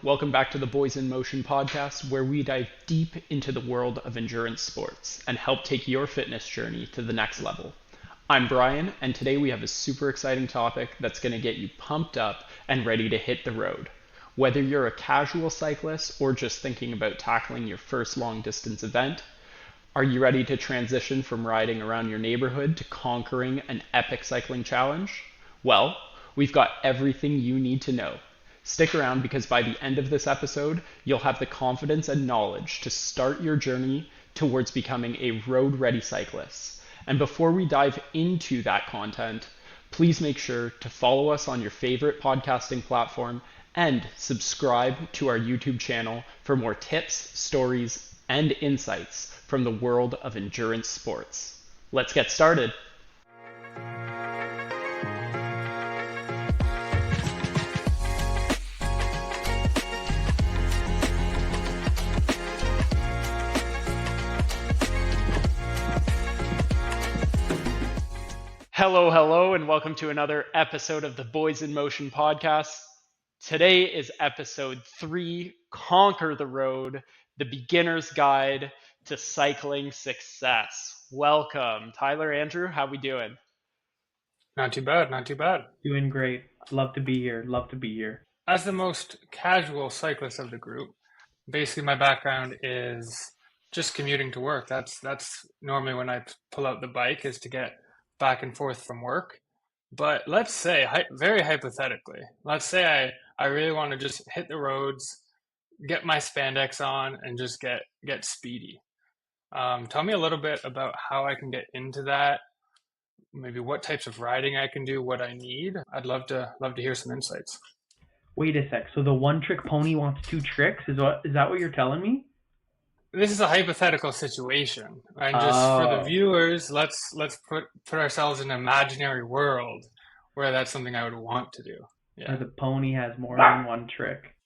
Welcome back to the Boys in Motion podcast, where we dive deep into the world of endurance sports and help take your fitness journey to the next level. I'm Brian, and today we have a super exciting topic that's going to get you pumped up and ready to hit the road. Whether you're a casual cyclist or just thinking about tackling your first long distance event, are you ready to transition from riding around your neighborhood to conquering an epic cycling challenge? Well, we've got everything you need to know. Stick around because by the end of this episode, you'll have the confidence and knowledge to start your journey towards becoming a road-ready cyclist. And before we dive into that content, please make sure to follow us on your favorite podcasting platform and subscribe to our YouTube channel for more tips, stories, and insights from the world of endurance sports. Let's get started. Hello, and welcome to another episode of the Boys in Motion podcast. Today is episode 3, Conquer the Road, the beginner's guide to cycling success. Welcome. Tyler, Andrew, how we doing? Not too bad, not too bad. Doing great. Love to be here. Love to be here. As the most casual cyclist of the group, basically my background is just commuting to work. That's normally when I pull out the bike is to get back and forth from work. But let's say, very hypothetically, let's say I really want to just hit the roads, get my spandex on, and just get speedy. Tell me a little bit about how I can get into that. Maybe what types of riding I can do, what I need. I'd love to hear some insights. Wait a sec. So the one trick pony wants two tricks? Is that what you're telling me? This is a hypothetical situation, and just for the viewers, let's put ourselves in an imaginary world where that's something I would want to do. Yeah. Or the pony has more than one trick.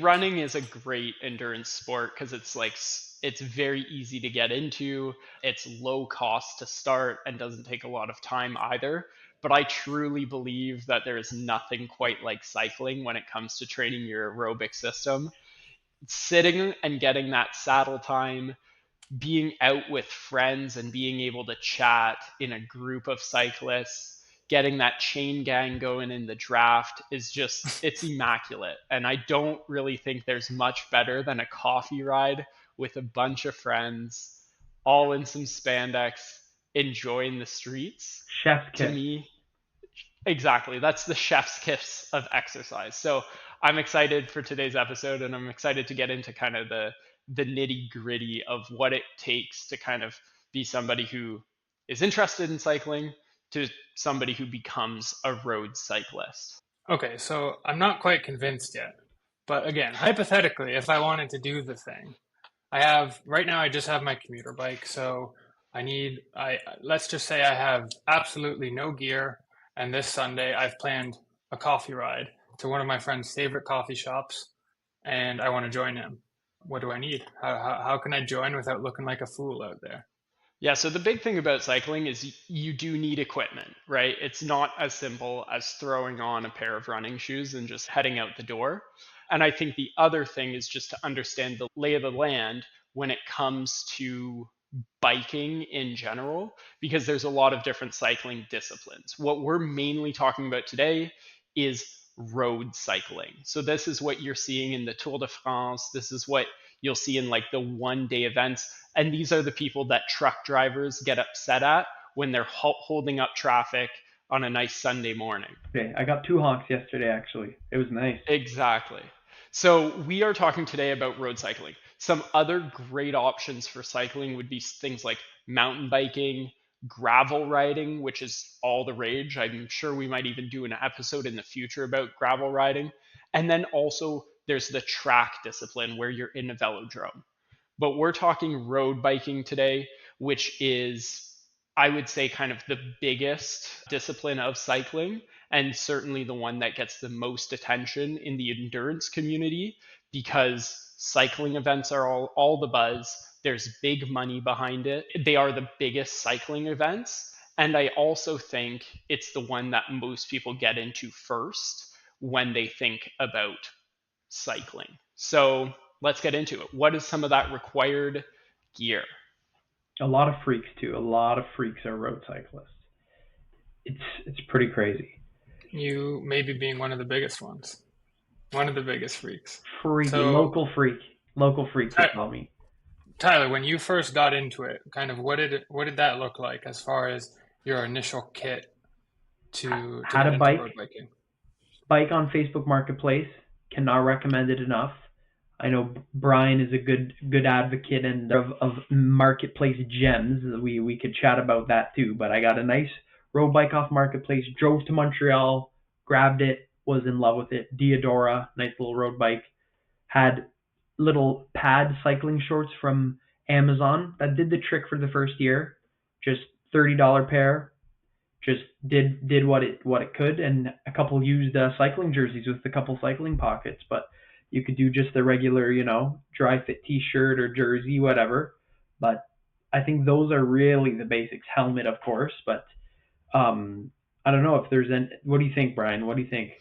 Running is a great endurance sport because it's very easy to get into. It's low cost to start and doesn't take a lot of time either. But I truly believe that there is nothing quite like cycling when it comes to training your aerobic system. Sitting and getting that saddle time, being out with friends and being able to chat in a group of cyclists, getting that chain gang going in the draft is just, it's immaculate. And I don't really think there's much better than a coffee ride with a bunch of friends, all in some spandex, enjoying the streets. Chef's kiss. To me, exactly. That's the chef's kiss of exercise. So I'm excited for today's episode, and I'm excited to get into kind of the nitty gritty of what it takes to kind of be somebody who is interested in cycling to somebody who becomes a road cyclist. Okay, so I'm not quite convinced yet. But again, hypothetically, if I wanted to do the thing, right now I just have my commuter bike, so let's just say I have absolutely no gear, and this Sunday I've planned a coffee ride to one of my friend's favorite coffee shops, and I want to join him. What do I need? How can I join without looking like a fool out there? Yeah, so the big thing about cycling is you do need equipment, right? It's not as simple as throwing on a pair of running shoes and just heading out the door. And I think the other thing is just to understand the lay of the land when it comes to biking in general, because there's a lot of different cycling disciplines. What we're mainly talking about today is road cycling. So this is what you're seeing in the Tour de France. This is what you'll see in like the one-day events. And these are the people that truck drivers get upset at when they're holding up traffic on a nice Sunday morning. Okay, I got 2 honks yesterday, actually. It was nice. Exactly. So we are talking today about road cycling. Some other great options for cycling would be things like mountain biking, gravel riding, which is all the rage. I'm sure we might even do an episode in the future about gravel riding. And then also there's the track discipline where you're in a velodrome. But we're talking road biking today, which is, I would say, kind of the biggest discipline of cycling, and certainly the one that gets the most attention in the endurance community because cycling events are all the buzz. There's big money behind it. They are the biggest cycling events. And I also think it's the one that most people get into first when they think about cycling. So let's get into it. What is some of that required gear? A lot of freaks too. A lot of freaks are road cyclists. It's pretty crazy. You maybe being one of the biggest ones, one of the biggest freaks. Freaky So, local freak they Ty- call me. Tyler, when you first got into it, kind of what did that look like as far as your initial kit to Had get a into road bike, biking? bike on Facebook Marketplace. Cannot recommend it enough. I know Brian is a good advocate and of marketplace gems. We could chat about that too. But I got a nice road bike off Marketplace. Drove to Montreal, grabbed it, was in love with it. Diodora, nice little road bike. Had little pad cycling shorts from Amazon that did the trick for the first year. Just $30 pair, just did what it could, and a couple used cycling jerseys with a couple cycling pockets. But you could do just the regular, dry fit T-shirt or jersey, whatever. But I think those are really the basics. Helmet, of course, but um, I don't know if there's any. What do you think, Brian? What do you think?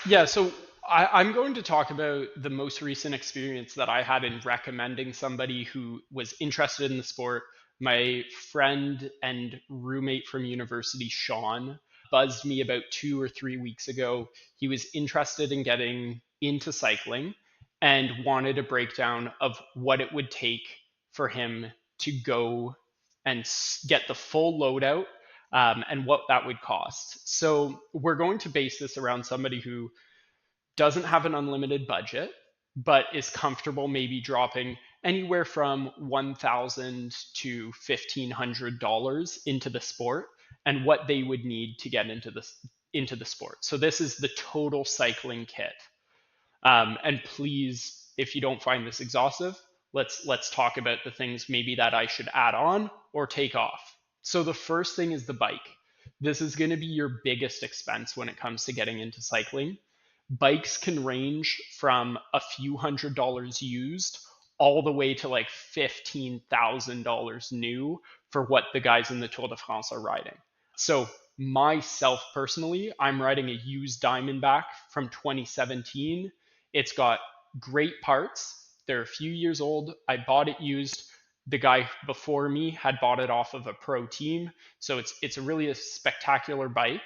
Yeah, so I'm going to talk about the most recent experience that I had in recommending somebody who was interested in the sport. My friend and roommate from university, Sean, buzzed me about 2 or 3 weeks ago. He was interested in getting into cycling and wanted a breakdown of what it would take for him to go and get the full loadout, and what that would cost. So we're going to base this around somebody who doesn't have an unlimited budget, but is comfortable maybe dropping anywhere from $1,000 to $1,500 into the sport, and what they would need to get into the sport. So this is the total cycling kit. And please, if you don't find this exhaustive, let's talk about the things maybe that I should add on or take off. So the first thing is the bike. This is going to be your biggest expense when it comes to getting into cycling. Bikes can range from a few $100s used all the way to like $15,000 new for what the guys in the Tour de France are riding. So myself personally, I'm riding a used Diamondback from 2017. It's got great parts. They're a few years old. I bought it used. The guy before me had bought it off of a pro team. So it's really a spectacular bike.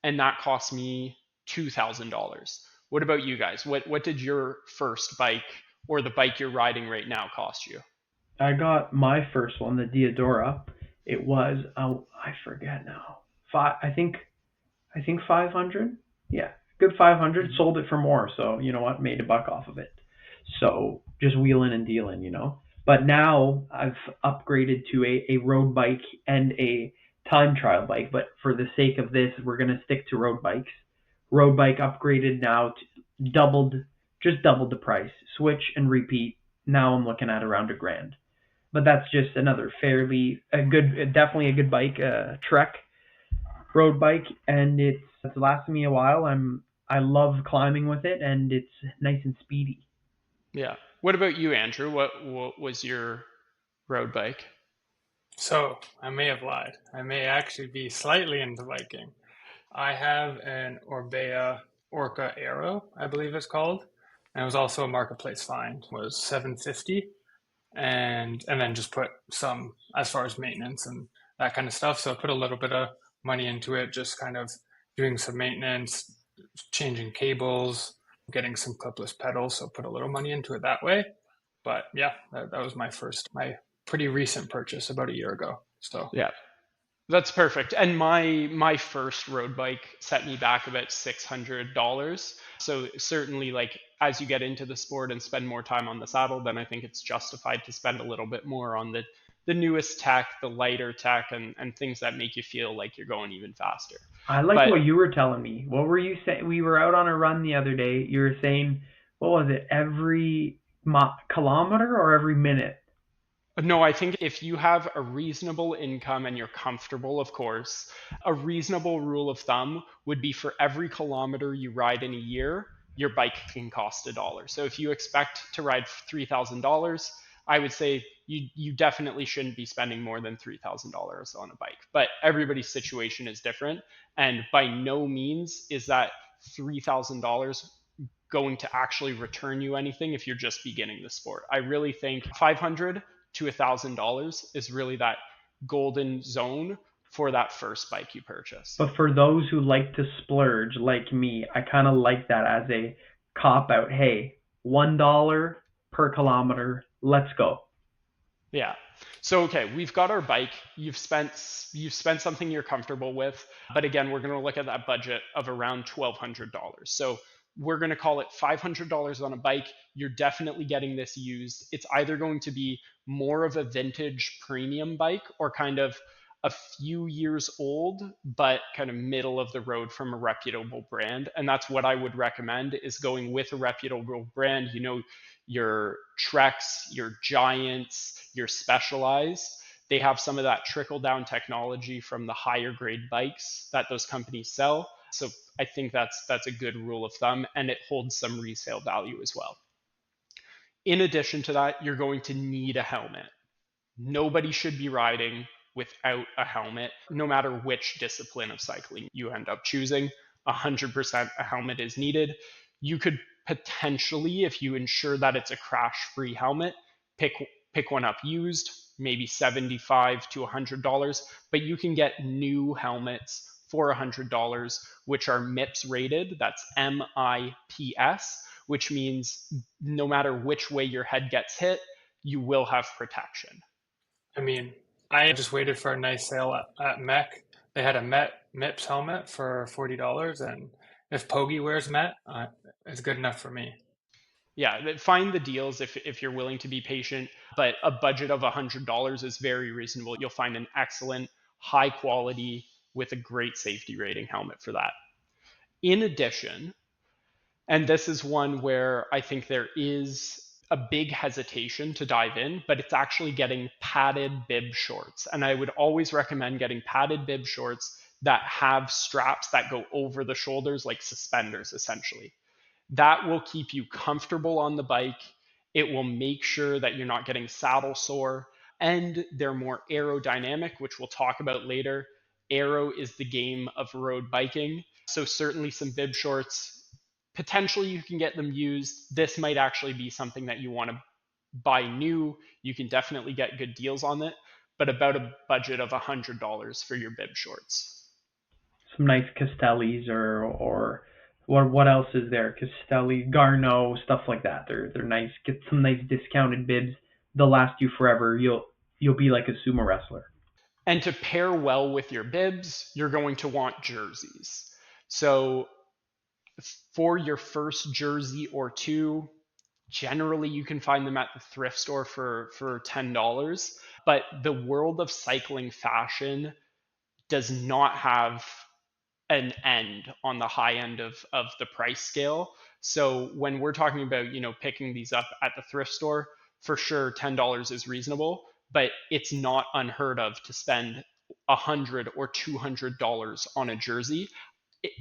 And that cost me $2,000. What about you guys? What did your first bike or the bike you're riding right now cost you? I got my first one, the Diodora. It was I forget now. Five, I think 500. Yeah, good 500. Mhm. Sold it for more, so you know what? Made a buck off of it. So just wheeling and dealing. But now I've upgraded to a road bike and a time trial bike. But for the sake of this, we're gonna stick to road bikes. Road bike upgraded now to doubled the price. Switch and repeat. Now I'm looking at around $1,000. But that's just another definitely a good bike, Trek road bike, and it's lasted me a while. I love climbing with it, and it's nice and speedy. Yeah. What about you, Andrew? What was your road bike? So, I may have lied. I may actually be slightly into biking. I have an Orbea Orca Aero, I believe it's called. And it was also a marketplace find. It was 750, and then just put some as far as maintenance and that kind of stuff. So I put a little bit of money into it, just kind of doing some maintenance, changing cables, getting some clipless pedals. So put a little money into it that way. But yeah, that was my pretty recent purchase about a year ago. So Yeah. That's perfect. And my first road bike set me back about $600. So certainly, like as you get into the sport and spend more time on the saddle, then I think it's justified to spend a little bit more on the newest tech, the lighter tech, and things that make you feel like you're going even faster. I like But what you were telling me. What were you saying? We were out on a run the other day. You were saying, what was it? Every kilometer or every minute? no, I think if you have a reasonable income and you're comfortable, of course, a reasonable rule of thumb would be for every kilometer you ride in a year, your bike can cost $1. So if you expect to ride $3,000, I would say you definitely shouldn't be spending more than $3,000 on a bike. But everybody's situation is different, and by no means is that $3,000 going to actually return you anything if you're just beginning the sport. I really think $500 to $1,000 is really that golden zone for that first bike you purchase. But for those who like to splurge, like me, I kind of like that as a cop out. Hey, $1 per kilometer, let's go. Yeah. So okay, we've got our bike. You've spent something you're comfortable with, but again, we're going to look at that budget of around $1,200. So we're going to call it $500 on a bike. You're definitely getting this used. It's either going to be more of a vintage premium bike or kind of a few years old, but kind of middle of the road from a reputable brand. And that's what I would recommend, is going with a reputable brand. You know, your Treks, your Giants, your Specialized. They have some of that trickle down technology from the higher grade bikes that those companies sell. So I think that's a good rule of thumb, and it holds some resale value as well. In addition to that, you're going to need a helmet. Nobody should be riding without a helmet, no matter which discipline of cycling you end up choosing. 100% a helmet is needed. You could potentially, if you ensure that it's a crash-free helmet, pick one up used, maybe $75 to $100, but you can get new helmets for $100, which are MIPS rated. That's MIPS, which means no matter which way your head gets hit, you will have protection. I mean, I just waited for a nice sale at Mech. They had a MIPS helmet for $40, and if Pogi wears Met, it's good enough for me. Yeah, find the deals if you're willing to be patient, but a budget of $100 is very reasonable. You'll find an excellent, high quality, with a great safety rating helmet for that. In addition, and this is one where I think there is a big hesitation to dive in, but it's actually getting padded bib shorts. And I would always recommend getting padded bib shorts that have straps that go over the shoulders, like suspenders, essentially. That will keep you comfortable on the bike. It will make sure that you're not getting saddle sore, and they're more aerodynamic, which we'll talk about later. Aero is the game of road biking. So certainly some bib shorts, potentially you can get them used. This might actually be something that you want to buy new. You can definitely get good deals on it, but about a budget of $100 for your bib shorts. Some nice Castellis or what else is there? Castelli, Garneau, stuff like that. They're nice. Get some nice discounted bibs. They'll last you forever. You'll be like a sumo wrestler. And to pair well with your bibs, you're going to want jerseys. So for your first jersey or two, generally you can find them at the thrift store for $10. But the world of cycling fashion does not have an end on the high end of the price scale. So when we're talking about, picking these up at the thrift store, for sure $10 is reasonable, but it's not unheard of to spend $100 or $200 on a jersey.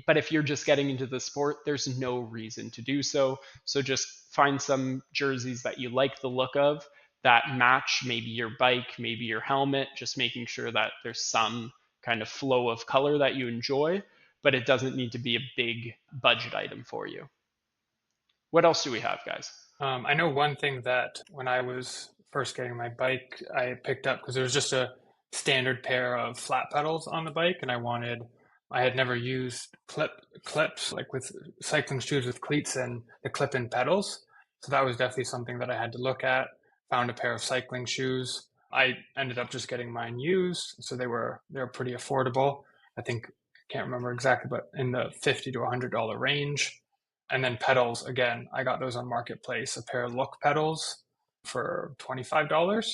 But if you're just getting into the sport, there's no reason to do so. So just find some jerseys that you like the look of, that match maybe your bike, maybe your helmet, just making sure that there's some kind of flow of color that you enjoy, but it doesn't need to be a big budget item for you. What else do we have, guys? I know one thing that when I was first getting my bike, I picked up because there was just a standard pair of flat pedals on the bike, and I had never used clips like with cycling shoes with cleats and the clip-in pedals. So that was definitely something that I had to look at. Found a pair of cycling shoes. I ended up just getting mine used, so they were pretty affordable. I think I can't remember exactly, but in the $50 to $100 range. And then pedals, again, I got those on Marketplace, a pair of Look pedals for $25.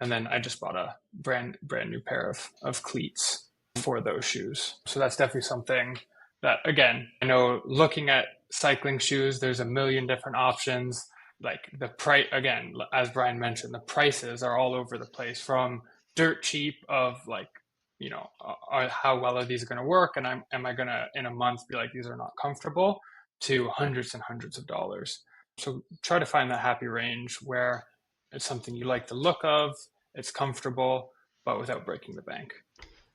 And then I just bought a brand new pair of cleats for those shoes. So that's definitely something that, again, I know looking at cycling shoes, there's a million different options. Like the price, again, as Brian mentioned, the prices are all over the place, from dirt cheap of like, how well are these going to work? And am I going to, in a month, be like, these are not comfortable, to hundreds and hundreds of dollars. So try to find that happy range where it's something you like the look of, it's comfortable, but without breaking the bank.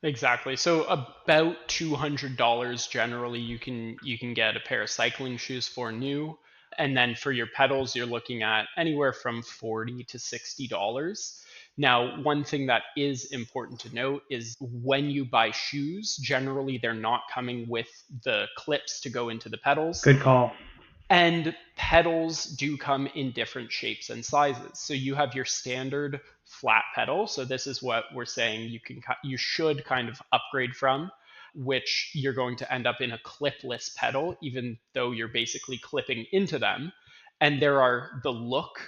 Exactly. So about $200 generally you can get a pair of cycling shoes for new. And then for your pedals, you're looking at anywhere from $40 to $60. Now, one thing that is important to note is when you buy shoes, generally they're not coming with the clips to go into the pedals. Good call. And pedals do come in different shapes and sizes. So you have your standard flat pedal. So this is what we're saying you should kind of upgrade from, which you're going to end up in a clipless pedal, even though you're basically clipping into them. And there are the Look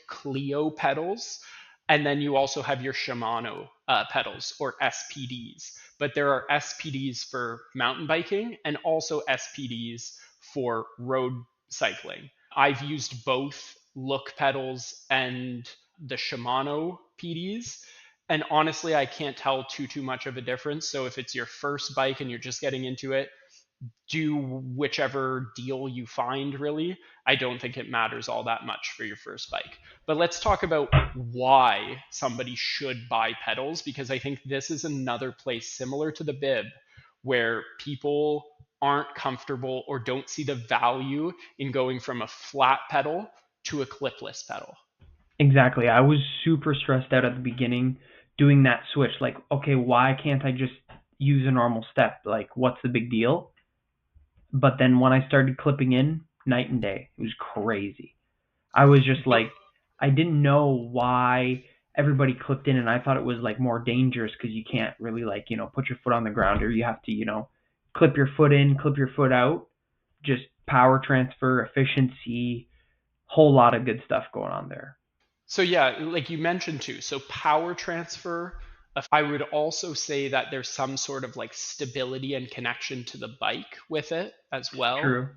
Clio pedals. And then you also have your Shimano pedals or SPDs. But there are SPDs for mountain biking and also SPDs for road cycling. I've used both Look pedals and the Shimano PDs. And honestly, I can't tell too much of a difference. So if it's your first bike and you're just getting into it, do whichever deal you find, really. I don't think it matters all that much for your first bike. But let's talk about why somebody should buy pedals, because I think this is another place similar to the bib where people aren't comfortable or don't see the value in going from a flat pedal to a clipless pedal. Exactly. I was super stressed out at the beginning doing that switch. Like, okay, why can't I just use a normal step? Like, what's the big deal? But then when I started clipping in, night and day. It was crazy. I was just But like, I didn't know why everybody clipped in, and I thought it was like more dangerous because you can't really like, put your foot on the ground, or you have to, clip your foot in, clip your foot out. Just power transfer, efficiency, whole lot of good stuff going on there. So yeah, like you mentioned too. So power transfer, I would also say that there's some sort of like stability and connection to the bike with it as well. True.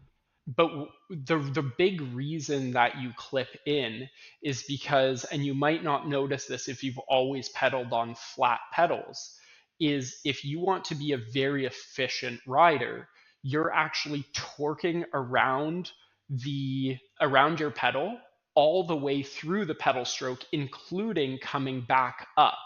But the big reason that you clip in is because, and you might not notice this if you've always pedaled on flat pedals, is if you want to be a very efficient rider, you're actually torquing around your pedal all the way through the pedal stroke, including coming back up.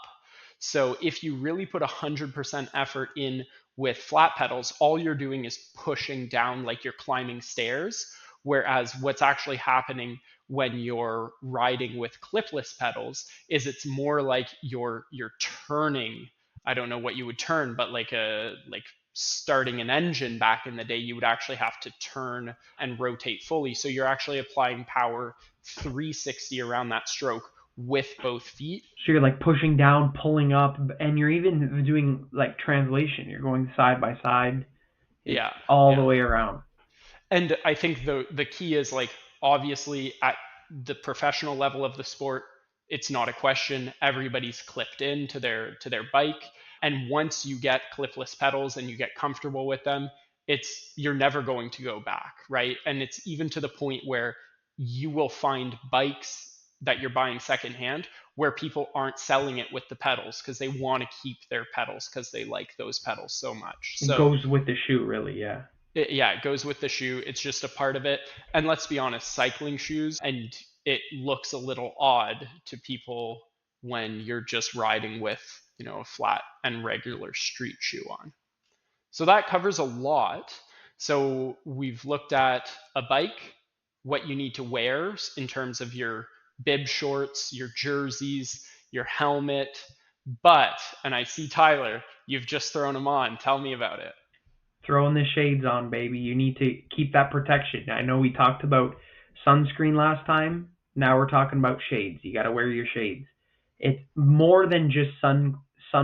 So if you really put 100% effort in with flat pedals, all you're doing is pushing down like you're climbing stairs. Whereas what's actually happening when you're riding with clipless pedals is it's more like you're turning. I don't know what you would turn, but like starting an engine back in the day, you would actually have to turn and rotate fully. So you're actually applying power 360 around that stroke with both feet. So you're like pushing down, pulling up, and you're even doing like translation. You're going side by side. It's Yeah, all the yeah. way around. And I think the key is like obviously at the professional level of the sport, it's not a question. Everybody's clipped in to their bike, and once you get clipless pedals and you get comfortable with them, you're never going to go back, right? And it's even to the point where you will find bikes that you're buying secondhand where people aren't selling it with the pedals because they want to keep their pedals because they like those pedals so much. It So goes with the shoe, really. Yeah. yeah, it goes with the shoe. It's just a part of it. And let's be honest, cycling shoes, and it looks a little odd to people when you're just riding with, a flat and regular street shoe on. So that covers a lot. So we've looked at a bike, what you need to wear in terms of your bib shorts, your jerseys, your helmet. But, and I see Tyler, you've just thrown them on. Tell me about it. Throwing the shades on, baby. You need to keep that protection. I know we talked about sunscreen last time. Now we're talking about shades. You got to wear your shades. It's more than just sun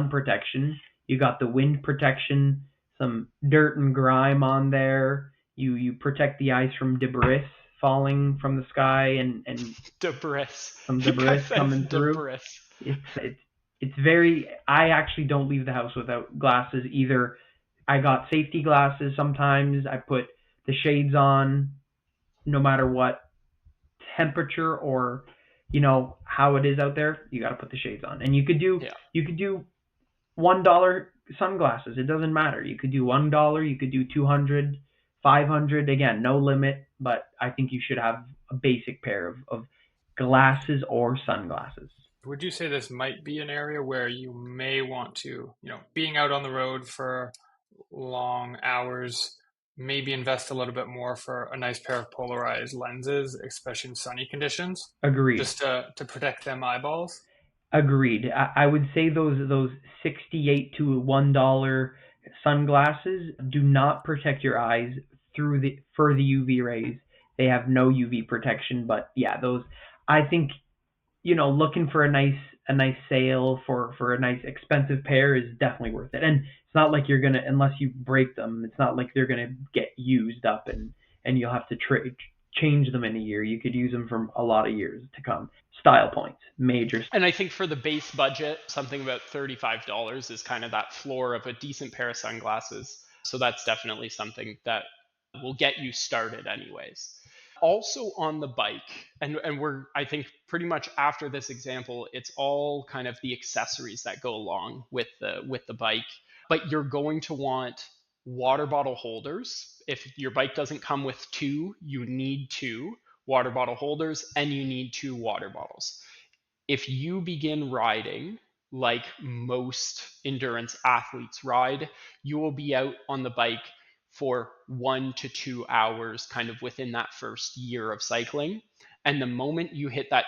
protection. You got the wind protection, some dirt and grime on there. You protect the eyes from debris falling from the sky and Debris. some The guy debris says coming through. debris. It's very. I actually don't leave the house without glasses either. I got safety glasses sometimes. I put the shades on no matter what temperature or how it is out there. You got to put the shades on, and Yeah. you could do $1 sunglasses. It doesn't matter. You could do $1. You could do 200, 500. Again, no limit. But I think you should have a basic pair of glasses or sunglasses. Would you say this might be an area where you may want to, being out on the road for long hours, maybe invest a little bit more for a nice pair of polarized lenses, especially in sunny conditions, Agreed. just to protect them eyeballs. Agreed. I would say those 68 to $1 sunglasses do not protect your eyes for the UV rays. They have no UV protection, but yeah, those I think looking for a nice sale for a nice expensive pair is definitely worth it. And it's not like you're gonna unless you break them. It's not like they're gonna get used up and you'll have to change them in a year. You could use them for a lot of years to come. Style points, major. And I think for the base budget, something about $35 is kind of that floor of a decent pair of sunglasses. So that's definitely something that will get you started anyways. Also on the bike, and we're, I think, pretty much after this example, it's all kind of the accessories that go along with the bike. But you're going to want water bottle holders. If your bike doesn't come with two, you need two water bottle holders and you need two water bottles. If you begin riding like most endurance athletes ride, you will be out on the bike for 1 to 2 hours, kind of within that first year of cycling. And the moment you hit that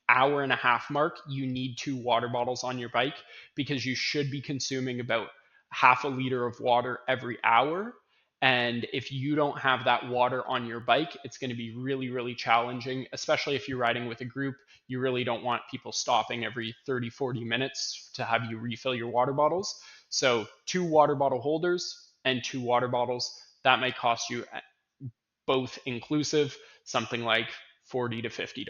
hour and a half mark, you need two water bottles on your bike because you should be consuming about half a liter of water every hour. And if you don't have that water on your bike, it's going to be really, really challenging, especially if you're riding with a group. You really don't want people stopping every 30, 40 minutes to have you refill your water bottles. So, two water bottle holders and two water bottles, that might cost you both inclusive something like $40 to $50.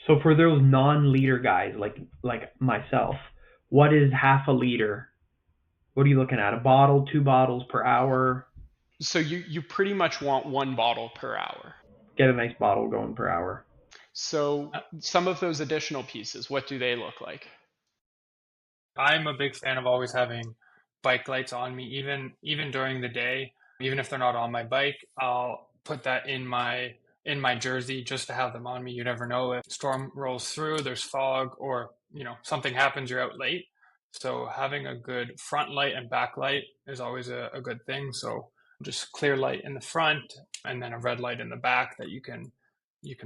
So for those non-liter guys like myself, what is half a liter? What are you looking at? A bottle, two bottles per hour? So you pretty much want one bottle per hour. Get a nice bottle going per hour. So some of those additional pieces, what do they look like? I'm a big fan of always having bike lights on me, even during the day. Even if they're not on my bike, I'll put that in my jersey just to have them on me. You never know if storm rolls through, there's fog, or something happens, you're out late. So having a good front light and back light is always a good thing. So just clear light in the front and then a red light in the back that you can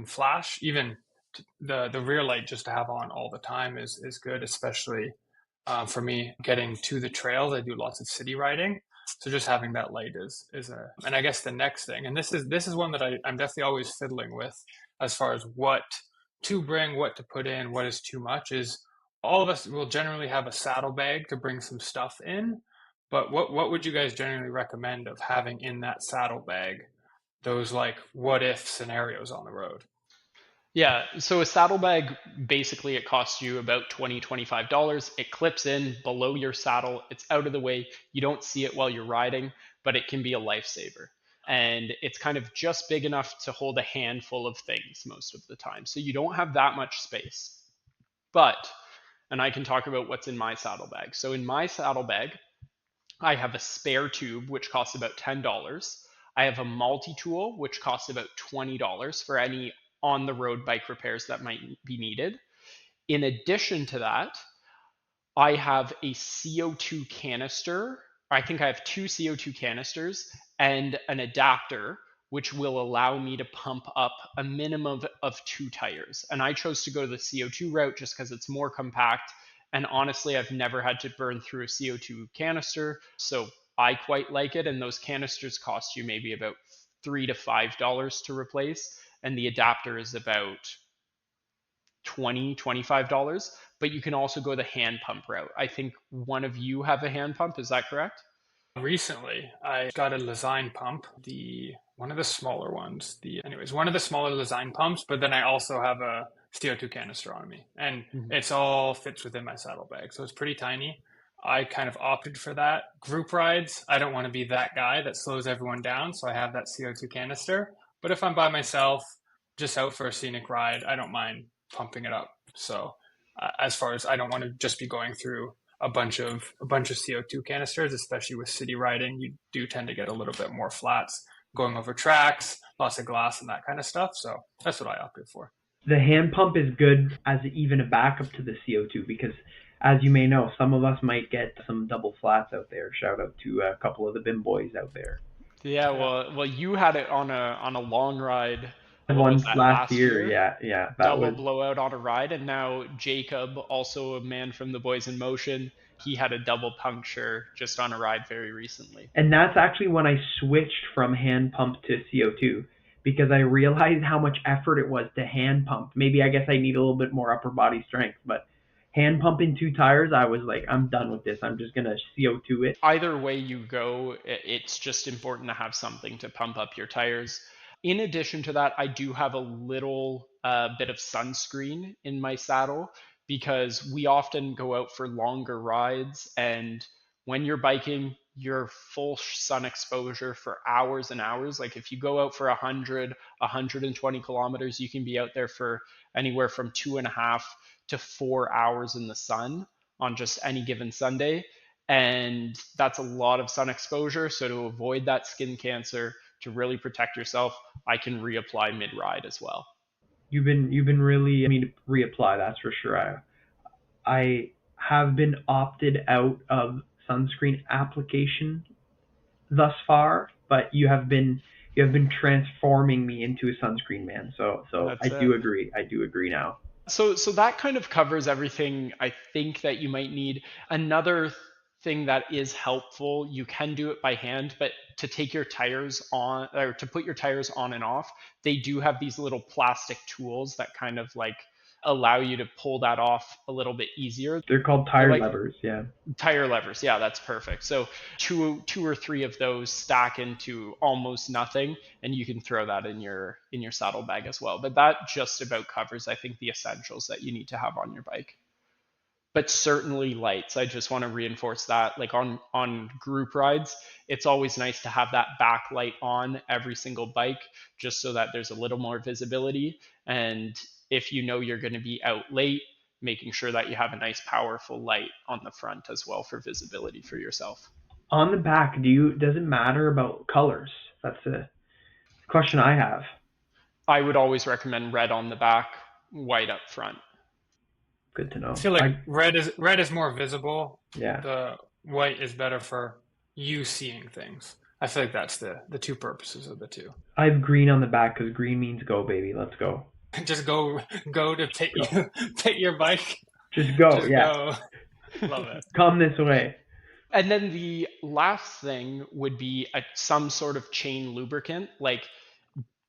flash. Even the rear light just to have on all the time is good, especially for me getting to the trails. I do lots of city riding, so just having that light is a. And I guess the next thing, and this is one that I'm definitely always fiddling with, as far as what to bring, what to put in, what is too much, is all of us will generally have a saddlebag to bring some stuff in. But what would you guys generally recommend of having in that saddlebag? Those like what if scenarios on the road. Yeah, so a saddlebag, basically it costs you about $20, $25. It clips in below your saddle. It's out of the way. You don't see it while you're riding, but it can be a lifesaver. And it's kind of just big enough to hold a handful of things most of the time. So you don't have that much space. But, and I can talk about what's in my saddlebag. So in my saddlebag, I have a spare tube, which costs about $10. I have a multi-tool, which costs about $20 for any on-the-road bike repairs that might be needed. In addition to that, I have a CO2 canister. I think I have two CO2 canisters and an adapter, which will allow me to pump up a minimum of two tires. And I chose to go the CO2 route just because it's more compact. And honestly, I've never had to burn through a CO2 canister. So I quite like it. And those canisters cost you maybe about $3 to $5 to replace. And the adapter is about $25, but you can also go the hand pump route. I think one of you have a hand pump, is that correct? Recently, I got a Lesign pump, the one of the smaller ones. One of the smaller Lesign pumps, but then I also have a CO2 canister on me, and Mhm. it's all fits within my saddlebag, so it's pretty tiny. I kind of opted for that. Group rides, I don't want to be that guy that slows everyone down, so I have that CO2 canister. But if I'm by myself, just out for a scenic ride, I don't mind pumping it up. So, as far as I don't want to just be going through a bunch of CO2 canisters, especially with city riding. You do tend to get a little bit more flats going over tracks, lots of glass and that kind of stuff. So that's what I opted for. The hand pump is good as even a backup to the CO2 because, as you may know, some of us might get some double flats out there. Shout out to a couple of the BIM boys out there. Yeah, Yeah. well, you had it on a long ride. What was Once that, last last year, year? yeah, yeah, that Double was. blowout on a ride, and now Jacob, also a man from the Boys in Motion, he had a double puncture just on a ride very recently. And that's actually when I switched from hand pump to CO2 because I realized how much effort it was to hand pump. Maybe I guess I need a little bit more upper body strength, but hand pumping 2 tires, I was like, I'm done with this. I'm just gonna CO2 it. Either way you go, it's just important to have something to pump up your tires. In addition to that, I do have a little bit of sunscreen in my saddle because we often go out for longer rides. And when you're biking, you're full sun exposure for hours and hours. Like if you go out for 100, 120 kilometers, you can be out there for anywhere from 2.5 to 4 hours in the sun on just any given Sunday, and that's a lot of sun exposure. So to avoid that skin cancer, to really protect yourself, I can reapply mid ride as well. You've been really, I mean, reapply, that's for sure. I have been opted out of sunscreen application thus far, but you have been transforming me into a sunscreen man. So I That's it. do agree. I do agree now. So that kind of covers everything I think that you might need. Another thing that is helpful, you can do it by hand, but to take your tires on or to put your tires on and off, they do have these little plastic tools that kind of like allow you to pull that off a little bit easier. They're called They're tire like levers. Yeah. tire levers. Yeah, that's perfect. So two or three of those stack into almost nothing, and you can throw that in your saddlebag as well. But that just about covers, I think, the essentials that you need to have on your bike. But certainly lights. I just want to reinforce that. Like on group rides, it's always nice to have that backlight on every single bike, just so that there's a little more visibility. And if you know you're going to be out late, making sure that you have a nice powerful light on the front as well for visibility for yourself. On the back, does it matter about colors? That's a question I have. I would always recommend red on the back, white up front. Good to I know. feel like I red is more visible. Yeah. The white is better for you seeing things. I feel like that's the two purposes of the two. I have green on the back because green means go, baby. Let's go. Just go to pit Go. you pit your bike. Just go. Just Yeah. go. Love it. Come this way. And then the last thing would be some sort of chain lubricant. Like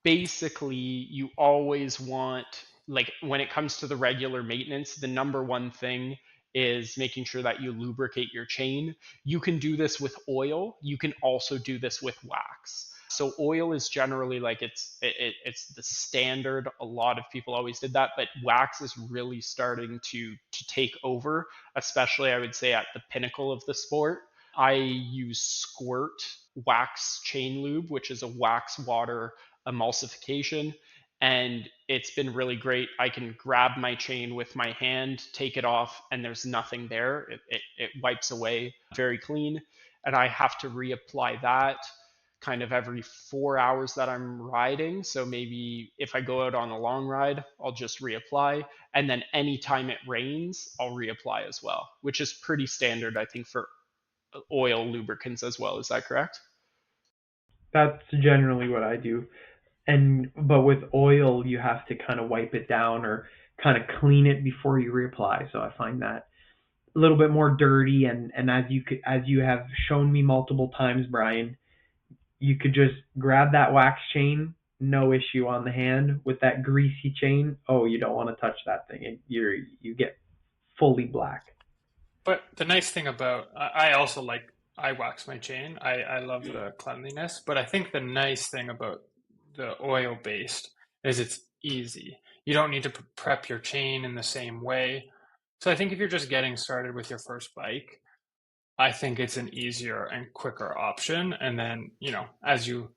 basically you always want, like when it comes to the regular maintenance, the number one thing is making sure that you lubricate your chain. You can do this with oil, you can also do this with wax. So oil is generally like it's the standard, a lot of people always did that, but wax is really starting to take over, especially I would say at the pinnacle of the sport. I use Squirt wax chain lube, which is a wax water emulsification, and it's been really great. I can grab my chain with my hand, take it off, and there's nothing there. It wipes away very clean, and I have to reapply that kind of every 4 hours that I'm riding. So maybe if I go out on a long ride, I'll just reapply. And then anytime it rains, I'll reapply as well, which is pretty standard, I think, for oil lubricants as well. Is that correct? That's generally what I do. And but with oil, you have to kind of wipe it down or kind of clean it before you reapply. So I find that a little bit more dirty. And as you have shown me multiple times, Brian, you could just grab that wax chain, no issue on the hand. With that greasy chain, oh, you don't want to touch that thing. You get fully black. But the nice thing about I also like I wax my chain. I love the cleanliness, but I think the nice thing about the oil based is it's easy. You don't need to prep your chain in the same way. So I think if you're just getting started with your first bike, I think it's an easier and quicker option. And then, as you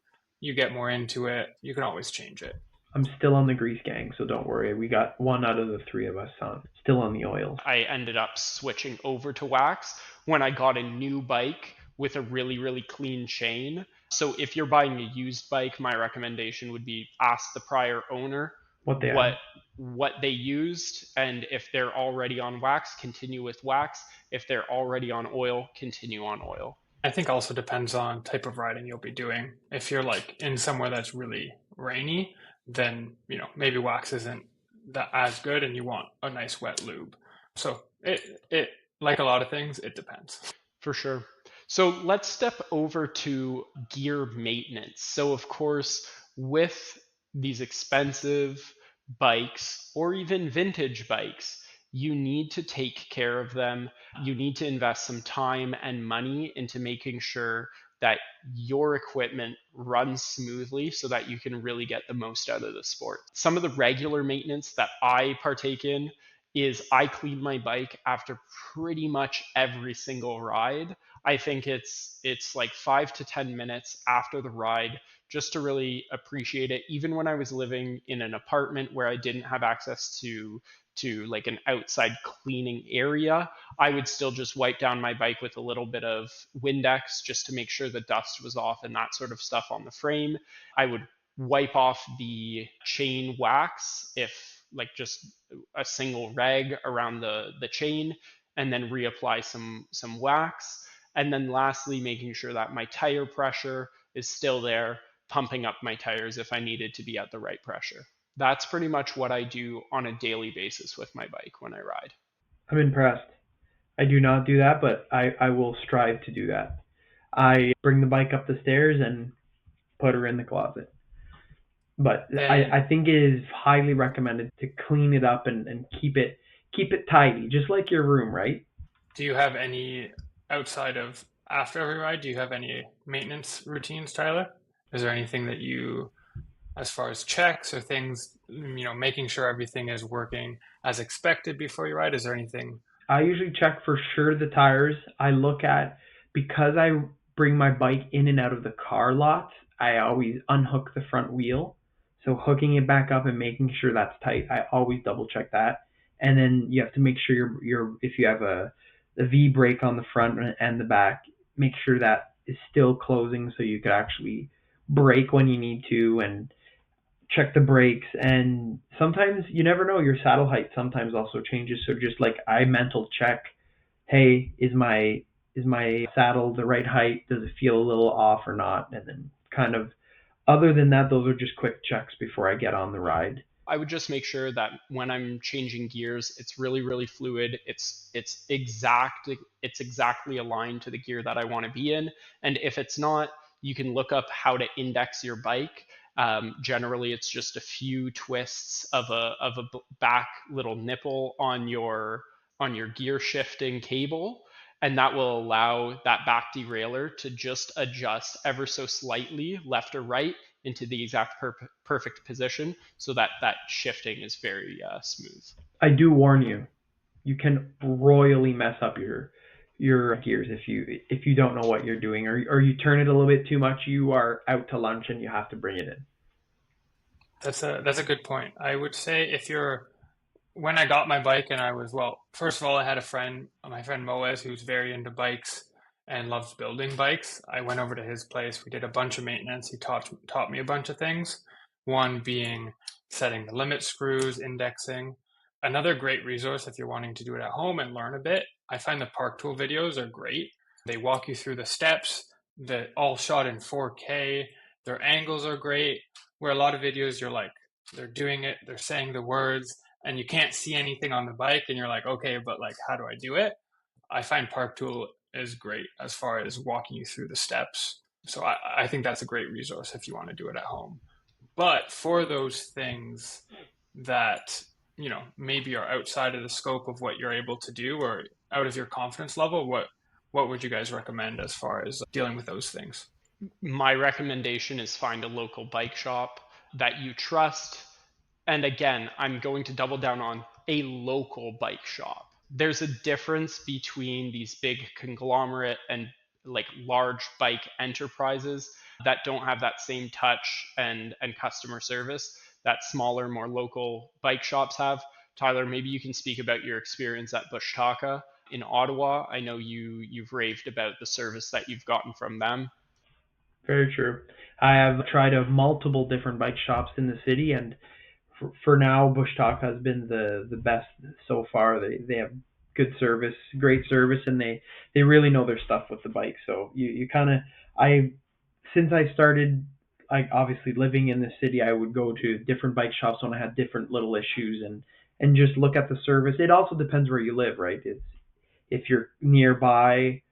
get more into it, you can always change it. I'm still on the grease gang, so don't worry. We got one out of the three of us on still on the oils. I ended up switching over to wax when I got a new bike with a really, really clean chain. So if you're buying a used bike, my recommendation would be ask the prior owner What they what have. what they used, and if they're already on wax, continue with wax. If they're already on oil, continue on oil. I think also depends on type of riding you'll be doing. If you're like in somewhere that's really rainy, then maybe wax isn't that as good, and you want a nice wet lube. So it like a lot of things, it depends. For sure. So let's step over to gear maintenance. So, of course, with these expensive bikes or even vintage bikes, you need to take care of them. You need to invest some time and money into making sure that your equipment runs smoothly so that you can really get the most out of the sport. Some of the regular maintenance that I partake in is I clean my bike after pretty much every single ride. I think it's like 5 to 10 minutes after the ride just to really appreciate it. Even when I was living in an apartment where I didn't have access to like an outside cleaning area, I would still just wipe down my bike with a little bit of Windex just to make sure the dust was off and that sort of stuff on the frame. I would wipe off the chain wax, if like just a single rag around the chain, and then reapply some wax. And then lastly, making sure that my tire pressure is still there, pumping up my tires if I needed to be at the right pressure. That's pretty much what I do on a daily basis with my bike when I ride. I'm impressed. I do not do that, but I will strive to do that. I bring the bike up the stairs and put her in the closet. But And I think it is highly recommended to clean it up and keep it tidy, just like your room, right? do you have any outside of after every ride? Do you have any maintenance routines, Tyler? Is there anything that you, as far as checks or things, making sure everything is working as expected before you ride? Is there anything? I usually check for sure the tires. I look at, because I bring my bike in and out of the car lots, I always unhook the front wheel. So hooking it back up and making sure that's tight, I always double check that. And then you have to make sure your if you have a V brake on the front and the back, make sure that is still closing so you could actually brake when you need to, and check the brakes. And sometimes you never know, your saddle height sometimes also changes, so just like I mental check, hey, is my saddle the right height, does it feel a little off or not, and then kind of, other than that, those are just quick checks before I get on the ride. I would just make sure that when I'm changing gears, it's really, really fluid. It's exactly aligned to the gear that I want to be in. And if it's not, you can look up how to index your bike. Generally, it's just a few twists of a back little nipple on your gear shifting cable, and that will allow that back derailleur to just adjust ever so slightly left or right into the exact perfect position so that that shifting is very smooth. I do warn you, you can royally mess up your gears if you don't know what you're doing, or you turn it a little bit too much, you are out to lunch and you have to bring it in. That's a good point. I would say if you're when I got my bike, and I was, well, first of all, I had a friend, my friend Moez, who's very into bikes and loves building bikes. I went over to his place. We did a bunch of maintenance. He taught me a bunch of things. One being setting the limit screws, indexing. Another great resource if you're wanting to do it at home and learn a bit. I find the Park Tool videos are great. They walk you through the steps, that all shot in 4K. Their angles are great. Where a lot of videos, you're like, they're doing it, they're saying the words, and you can't see anything on the bike, and you're like, okay, but like, how do I do it? I find Park Tool is great as far as walking you through the steps. So I think that's a great resource if you want to do it at home. But for those things that, maybe are outside of the scope of what you're able to do or out of your confidence level, what would you guys recommend as far as dealing with those things? My recommendation is find a local bike shop that you trust. And again, I'm going to double down on a local bike shop. There's a difference between these big conglomerate and like large bike enterprises that don't have that same touch and customer service that smaller, more local bike shops have. Tyler, maybe you can speak about your experience at Bush Taka in Ottawa. I know you've raved about the service that you've gotten from them. Very true. I have tried multiple different bike shops in the city, and for now, Bush Talk has been the best so far. They have good service, great service, and they really know their stuff with the bike. So you kind of I since I started, like, obviously living in the city, I would go to different bike shops when I had different little issues, and just look at the service. It also depends where you live, right? It's if you're nearby,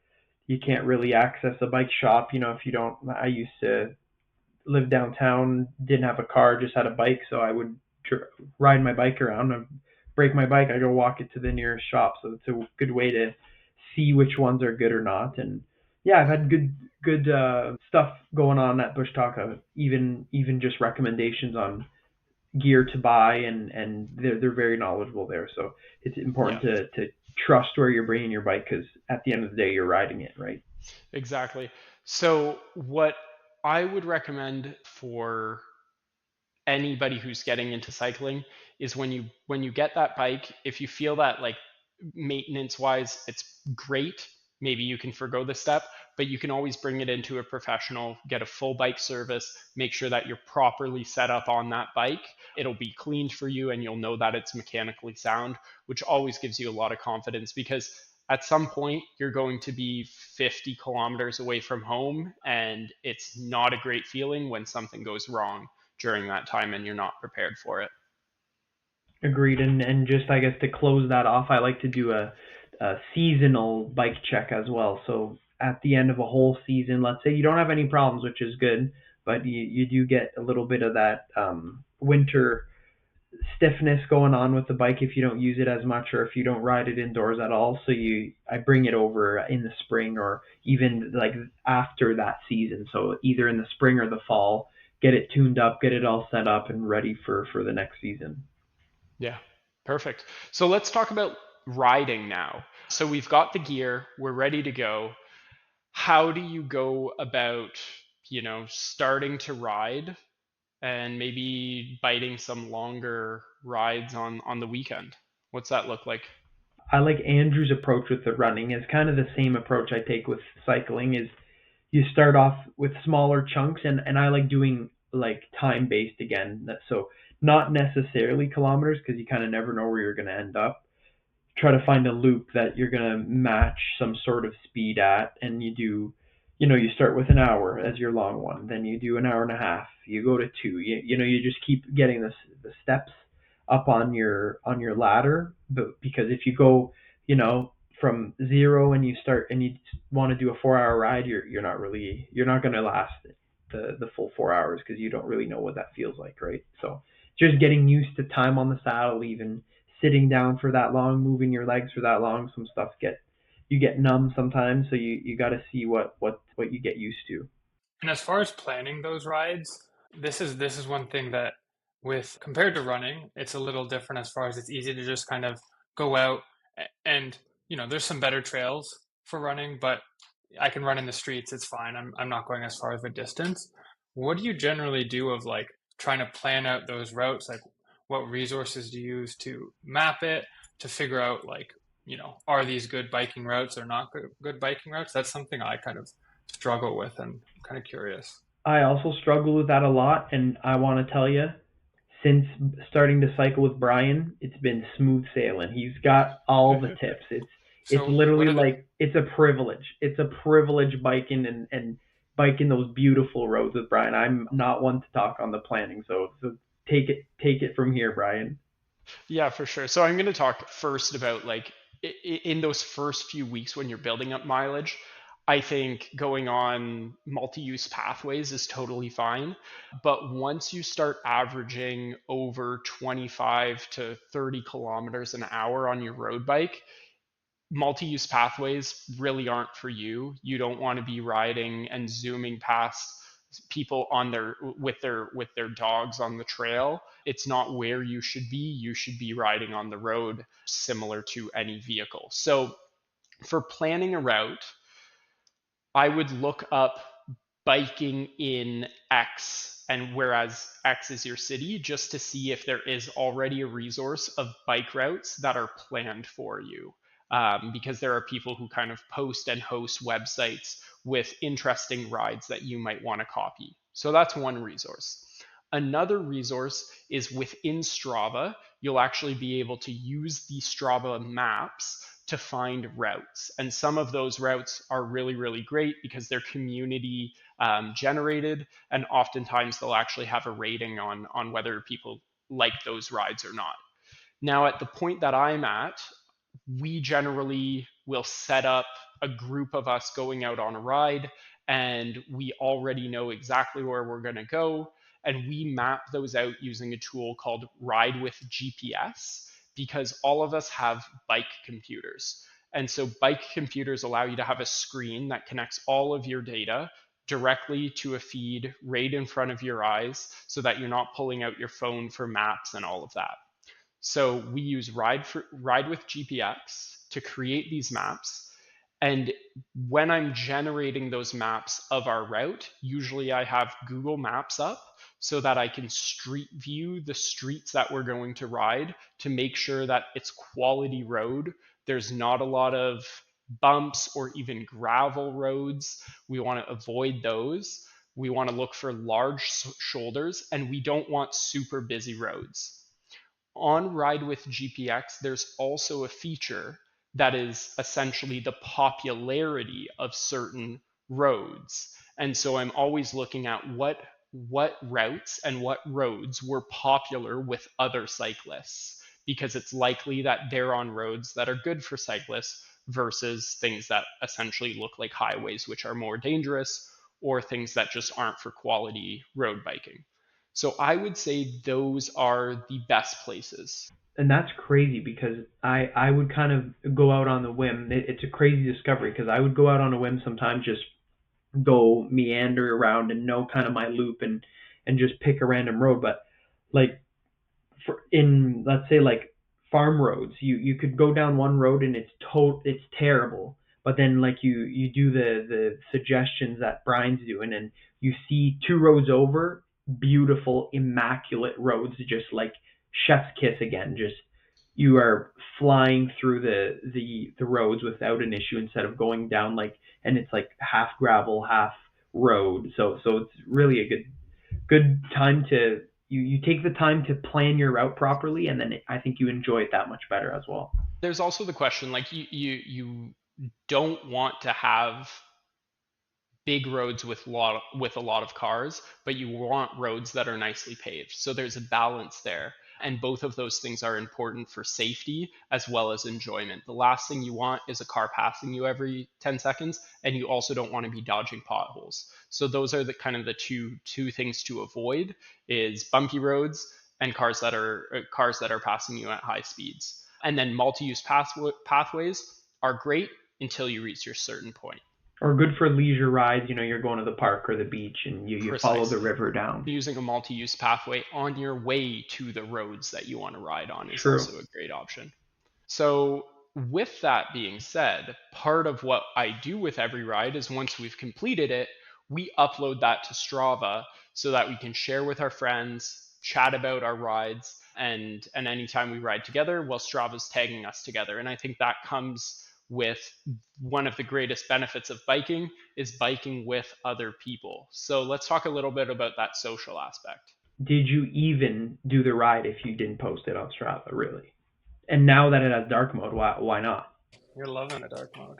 you can't really access a bike shop. If you don't, I used to live downtown, didn't have a car, just had a bike, so I would ride my bike around. And break my bike, I go walk it to the nearest shop. So it's a good way to see which ones are good or not. And yeah, I've had good stuff going on at Bush Taka. Even just recommendations on gear to buy, and they're very knowledgeable there. So it's important Yeah, to trust where you're bringing your bike, because at the end of the day, you're riding it, right? exactly. So what I would recommend for anybody who's getting into cycling is when you get that bike, if you feel that like maintenance wise it's great, maybe you can forgo the step, but you can always bring it into a professional, get a full bike service, make sure that you're properly set up on that bike. It'll be cleaned for you and you'll know that it's mechanically sound, which always gives you a lot of confidence because at some point you're going to be 50 kilometers away from home and it's not a great feeling when something goes wrong during that time and you're not prepared for it. Agreed. And just, I guess, to close that off, I like to do a seasonal bike check as well. So at the end of a whole season, let's say you don't have any problems, which is good, but you do get a little bit of that winter stiffness going on with the bike if you don't use it as much, or if you don't ride it indoors at all. So I bring it over in the spring, or even like after that season. So either in the spring or the fall, get it tuned up, get it all set up and ready for the next season. Yeah, perfect. So let's talk about riding now. So we've got the gear, we're ready to go. How do you go about, starting to ride and maybe biting some longer rides on the weekend? What's that look like? I like Andrew's approach with the running. Is kind of the same approach I take with cycling. Is you start off with smaller chunks, and I like doing like time based again. So not necessarily kilometers, because you kind of never know where you're going to end up. Try to find a loop that you're going to match some sort of speed at, and you start with an hour as your long one, then you do an hour and a half, you go to two, you just keep getting the steps up on your ladder. But because if you go, you know from zero, and you want to do a 4 hour ride, you're not going to last the full 4 hours, because you don't really know what that feels like, right? So just getting used to time on the saddle, even sitting down for that long, moving your legs for that long. Some stuff you get numb sometimes, so you got to see what you get used to. And as far as planning those rides, this is one thing that, with compared to running, it's a little different as far as it's easy to just kind of go out and there's some better trails for running, but I can run in the streets, it's fine. I'm not going as far of a distance. What do you generally do of like trying to plan out those routes? Like what resources do you use to map it, to figure out like, are these good biking routes or not good biking routes? That's something I kind of struggle with and I'm kind of curious. I also struggle with that a lot, and I want to tell you, since starting to cycle with Brian, it's been smooth sailing. He's got all the tips. It's So what literally are the like it's a privilege. It's a privilege biking and biking those beautiful roads with Brian. I'm not one to talk on the planning, so take it from here, Brian. Yeah, for sure. So I'm going to talk first about like in those first few weeks when you're building up mileage. I think going on multi-use pathways is totally fine, but once you start averaging over 25 to 30 kilometers an hour on your road bike, multi-use pathways really aren't for you. You don't want to be riding and zooming past people on their dogs on the trail. It's not where you should be. You should be riding on the road similar to any vehicle. So for planning a route, I would look up biking in X, and whereas X is your city, just to see if there is already a resource of bike routes that are planned for you. Because there are people who kind of post and host websites with interesting rides that you might want to copy. So that's one resource. Another resource is within Strava. You'll actually be able to use the Strava maps to find routes. And some of those routes are really, really great because they're community generated. And oftentimes they'll actually have a rating on whether people like those rides or not. Now, at the point that I'm at, we generally will set up a group of us going out on a ride, and we already know exactly where we're going to go. And we map those out using a tool called Ride with GPS because all of us have bike computers. And so bike computers allow you to have a screen that connects all of your data directly to a feed right in front of your eyes so that you're not pulling out your phone for maps and all of that. So we use Ride with GPX to create these maps. And when I'm generating those maps of our route, usually I have Google Maps up so that I can street view the streets that we're going to ride to make sure that it's quality road. There's not a lot of bumps or even gravel roads. We want to avoid those. We want to look for large shoulders, and we don't want super busy roads. On Ride with GPX, there's also a feature that is essentially the popularity of certain roads. And so I'm always looking at what routes and what roads were popular with other cyclists because it's likely that they're on roads that are good for cyclists versus things that essentially look like highways, which are more dangerous, or things that just aren't for quality road biking. So I would say those are the best places. And that's crazy because I would kind of go out on the whim. It's a crazy discovery because I would go out on a whim sometimes, just go meander around and know kind of my loop and just pick a random road. But like for in let's say like farm roads, you could go down one road and it's terrible. But then like you do the suggestions that Brian's doing, and you see two roads over, beautiful immaculate roads, just like chef's kiss again. Just you are flying through the roads without an issue instead of going down like, and it's like half gravel, half road. So it's really a good time to you take the time to plan your route properly, and then I think you enjoy it that much better as well. There's also the question like you don't want to have big roads with a lot of cars, but you want roads that are nicely paved. So there's a balance there. And both of those things are important for safety as well as enjoyment. The last thing you want is a car passing you every 10 seconds, and you also don't want to be dodging potholes. So those are the kind of the two things to avoid is bumpy roads and cars that are passing you at high speeds. And then multi-use pathways are great until you reach your certain point. Or good for leisure rides. You're going to the park or the beach, and you follow the Precisely. river down. Using a multi-use pathway on your way to the roads that you want to ride on is True. also a great option. So, with that being said, part of what I do with every ride is once we've completed it, we upload that to Strava so that we can share with our friends, chat about our rides, and anytime we ride together, well, Strava's tagging us together. And I think that comes with one of the greatest benefits of biking is biking with other people. So let's talk a little bit about that social aspect. Did you even do the ride if you didn't post it on Strava, really? And now that it has dark mode, why not? You're loving the dark mode.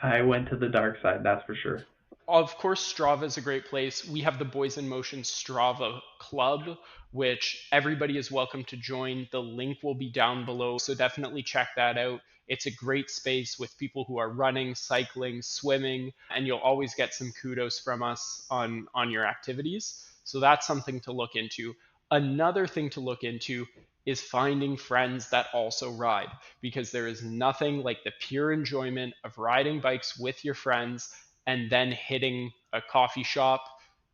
I went to the dark side, that's for sure. Of course, Strava is a great place. We have the Boys in Motion Strava Club, which everybody is welcome to join. The link will be down below, so definitely check that out. It's a great space with people who are running, cycling, swimming, and you'll always get some kudos from us on your activities. So that's something to look into. Another thing to look into is finding friends that also ride, because there is nothing like the pure enjoyment of riding bikes with your friends and then hitting a coffee shop.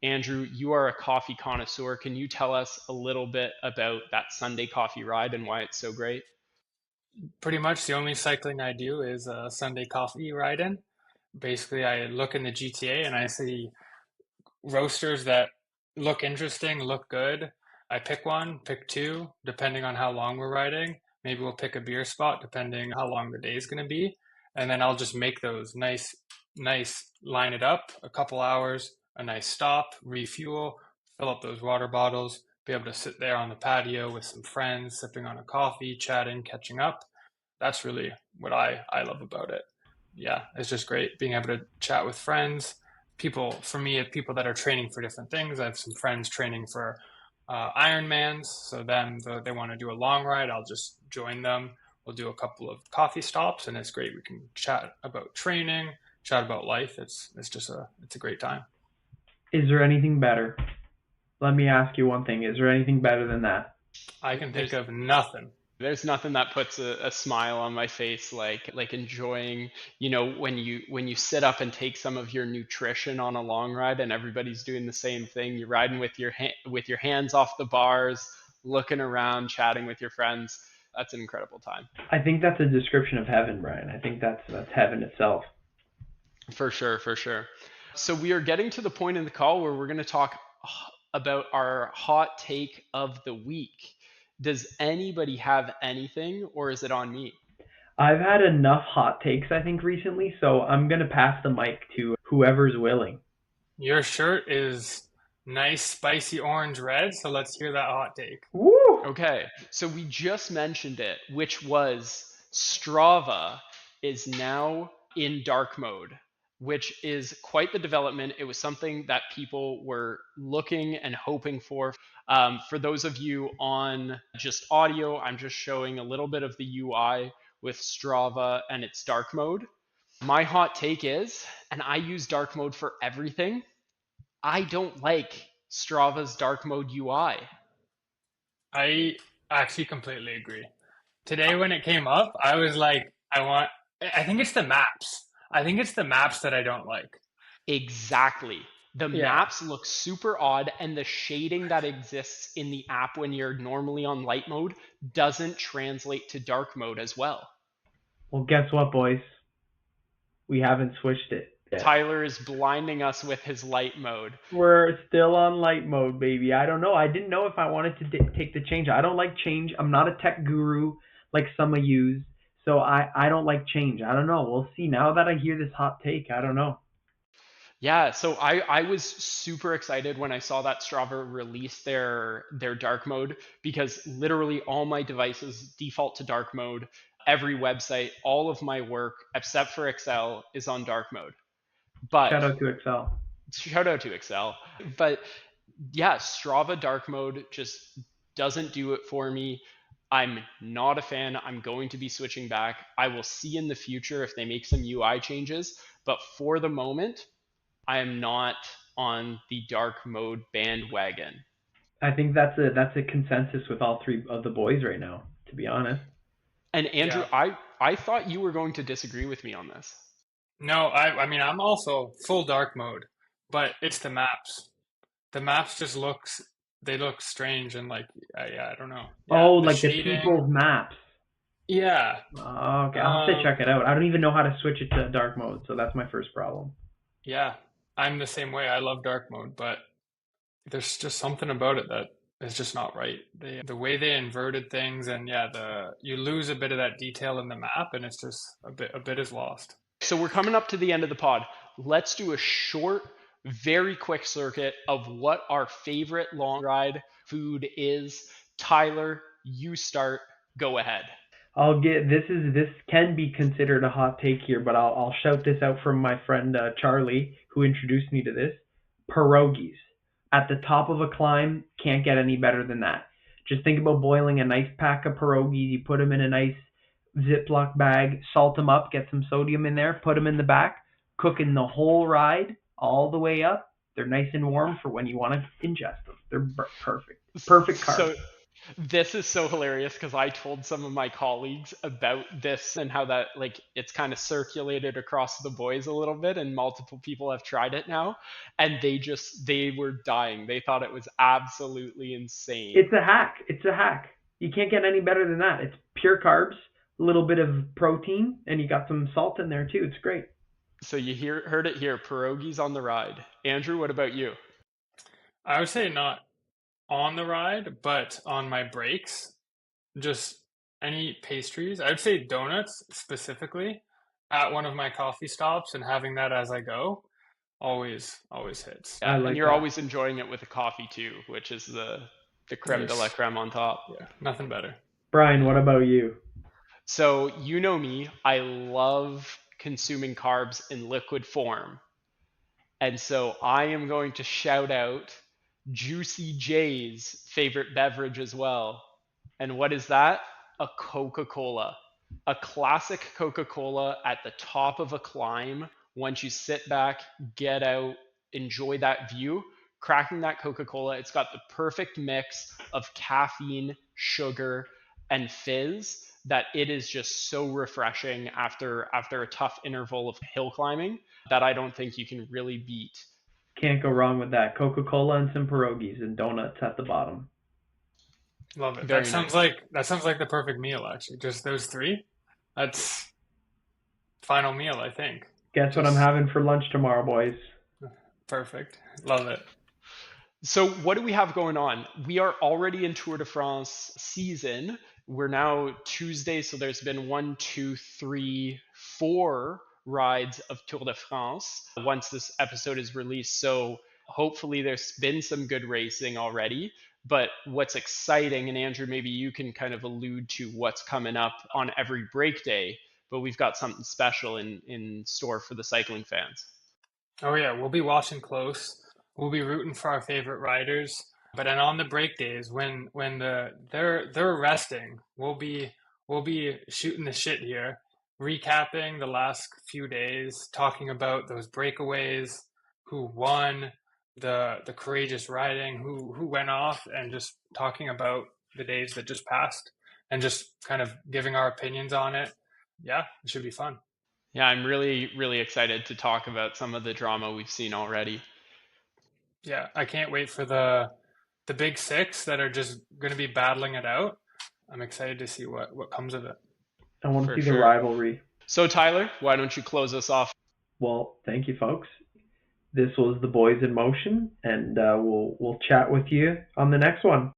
Andrew, you are a coffee connoisseur. Can you tell us a little bit about that Sunday coffee ride and why it's so great? Pretty much the only cycling I do is a Sunday coffee ride in. Basically, I look in the GTA and I see roasters that look interesting, look good. I pick one, pick two, depending on how long we're riding. Maybe we'll pick a beer spot depending how long the day is going to be. And then I'll just make those nice, line it up, a couple hours, a nice stop, refuel, fill up those water bottles, be able to sit there on the patio with some friends, sipping on a coffee, chatting, catching up. That's really what I love about it. Yeah, it's just great being able to chat with friends. People, for me, people that are training for different things. I have some friends training for Ironmans. So they want to do a long ride. I'll just join them. We'll do a couple of coffee stops, and it's great. We can chat about training, chat about life. It's a great time. Is there anything better? Let me ask you one thing. Is there anything better than that? I can think There's of nothing. there's nothing that puts a smile on my face like enjoying, when you sit up and take some of your nutrition on a long ride and everybody's doing the same thing. You're riding with with your hands off the bars, looking around, chatting with your friends. That's an incredible time. I think that's a description of heaven, Brian. I think that's heaven itself. For sure, for sure. So we are getting to the point in the call where we're going to talk about our hot take of the week. Does anybody have anything, or is it on me? I've had enough hot takes, I think, recently, so I'm gonna pass the mic to whoever's willing. Your shirt is nice, spicy orange red. So let's hear that hot take. Woo! Okay, so we just mentioned it, which was Strava is now in dark mode, which is quite the development. It was something that people were looking and hoping for. For those of you on just audio, I'm just showing a little bit of the UI with Strava and its dark mode. My hot take is, and I use dark mode for everything, I don't like Strava's dark mode UI. I actually completely agree. Today when it came up, I was like, I think it's the maps. I think it's the maps that I don't like. Exactly. The Yeah. maps look super odd, and the shading that exists in the app when you're normally on light mode doesn't translate to dark mode as well. Well, guess what, boys? We haven't switched it yet. Tyler is blinding us with his light mode. We're still on light mode, baby. I don't know. I didn't know if I wanted to take the change. I don't like change. I'm not a tech guru like some of yous, so I don't like change. I don't know. We'll see. Now that I hear this hot take, I don't know. Yeah, so I was super excited when I saw that Strava release their dark mode, because literally all my devices default to dark mode. Every website, all of my work except for Excel is on dark mode. But Shout out to Excel. shout out to Excel. But yeah, Strava dark mode just doesn't do it for me. I'm not a fan. I'm going to be switching back. I will see in the future if they make some UI changes, but for the moment, I am not on the dark mode bandwagon. I think that's a consensus with all three of the boys right now, to be honest. And Andrew, Yeah. I thought you were going to disagree with me on this. No, I mean I'm also full dark mode, but it's the maps. The maps just they look strange and like yeah, I don't know. Yeah, Oh, the like the shading. people's maps. Yeah. Okay, I'll have to Um check it out. I don't even know how to switch it to dark mode, so that's my first problem. yeah. I'm the same way. I love dark mode, but there's just something about it that is just not right. The way they inverted things, and yeah, the you lose a bit of that detail in the map, and it's just a bit is lost. So we're coming up to the end of the pod. Let's do a short, very quick circuit of what our favorite long ride food is. Tyler, you start. Go ahead. I'll get this can be considered a hot take here, but I'll shout this out from my friend Charlie, who introduced me to this. Pierogies at the top of a climb, can't get any better than that. Just think about boiling a nice pack of pierogies. You put them in a nice Ziploc bag, salt them up, get some sodium in there, put them in the back, cooking the whole ride all the way up. They're nice and warm for when you want to ingest them. They're perfect, perfect carbs. So this is so hilarious because I told some of my colleagues about this and how that it's kind of circulated across the boys a little bit, and multiple people have tried it now, and they were dying. They thought it was absolutely insane. It's a hack. It's a hack. You can't get any better than that. It's pure carbs, a little bit of protein, and you got some salt in there too. It's great. So you heard it here, pierogies on the ride. Andrew, what about you? I would say not on the ride, but on my breaks, just any pastries. I would say donuts specifically at one of my coffee stops and having that as I go. always hits. Yeah, I like and you're that. always enjoying it with a coffee too, which is the creme de la creme on top. Yeah, nothing better. Brian, what about you? So you know me, I love consuming carbs in liquid form. And so I am going to shout out Juicy J's favorite beverage as well. And what is that? A Coca Cola. A classic Coca Cola at the top of a climb. Once you sit back, get out, enjoy that view, cracking that Coca Cola, it's got the perfect mix of caffeine, sugar, and fizz that it is just so refreshing after a tough interval of hill climbing that I don't think you can really beat. Can't go wrong with that. Coca-Cola and some pierogies and donuts at the bottom. Love it. Very nice. That sounds like the perfect meal, actually. Just those three. That's final meal, I think. Guess what I'm Just having for lunch tomorrow, boys? perfect. Love it. So, what do we have going on? We are already in Tour de France season. We're now Tuesday, so there's been 4 rides of Tour de France once this episode is released. So, hopefully, there's been some good racing already. But what's exciting, and Andrew, maybe you can kind of allude to what's coming up on every break day, but we've got something special in store for the cycling fans. Oh yeah, we'll be watching close. We'll be rooting for our favorite riders. But then on the break days, when they're resting, we'll be shooting the shit here, recapping the last few days, talking about those breakaways, who won, the courageous riding, who went off, and just talking about the days that just passed, and just kind of giving our opinions on it. Yeah, it should be fun. Yeah, I'm really, really excited to talk about some of the drama we've seen already. Yeah, I can't wait for the big six that are just going to be battling it out. I'm excited to see what comes of it. I want to For see the sure. rivalry. So, Tyler, why don't you close us off? Well, thank you, folks. This was the Boys in Motion, and we'll chat with you on the next one.